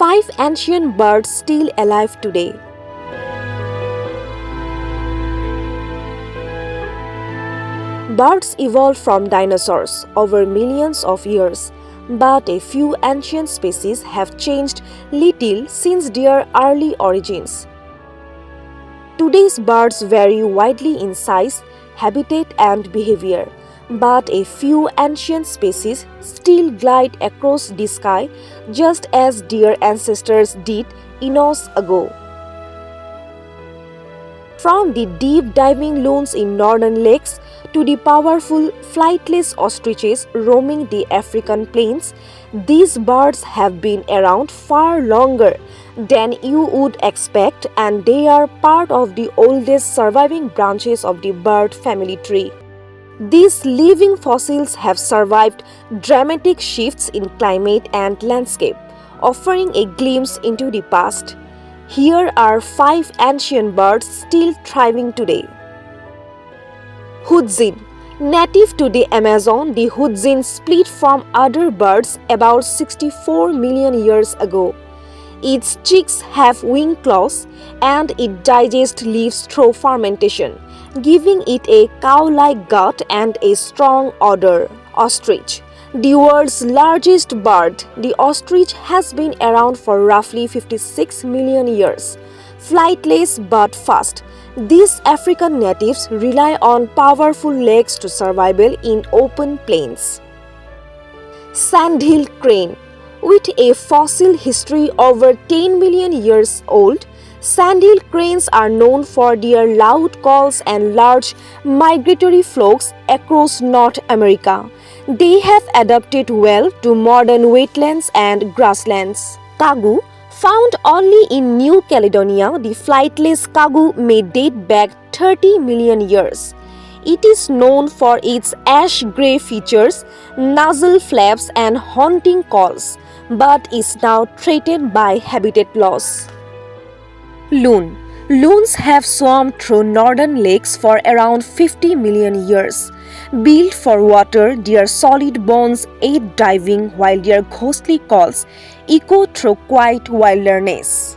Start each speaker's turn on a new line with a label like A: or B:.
A: 5 ancient birds still alive today. Birds evolved from dinosaurs over millions of years, but a few ancient species have changed little since their early origins. Today's birds vary widely in size, habitat, and behavior, but a few ancient species still glide across the sky just as their ancestors did eons ago. From the deep diving loons in northern lakes to the powerful flightless ostriches roaming the African plains, these birds have been around far longer than you would expect, and they are part of the oldest surviving branches of the bird family tree. These living fossils have survived dramatic shifts in climate and landscape, offering a glimpse into the past. Here are 5 ancient birds still thriving today. Hudzin. Native to the Amazon, the hudzin split from other birds about 64 million years ago. Its chicks have wing claws and it digests leaves through fermentation, giving it a cow-like gut and a strong odor. Ostrich. The world's largest bird, the ostrich has been around for roughly 56 million years. Flightless but fast, these African natives rely on powerful legs to survival in open plains. Sandhill crane. With a fossil history over 10 million years old, sandhill cranes are known for their loud calls and large migratory flocks across North America. They have adapted well to modern wetlands and grasslands. Kagu. Found only in New Caledonia, the flightless kagu may date back 30 million years. It is known for its ash-gray features, nasal flaps and haunting calls, but is now threatened by habitat loss. Loon. Loons have swum through northern lakes for around 50 million years. Built for water, their solid bones aid diving while their ghostly calls echo through quiet wilderness.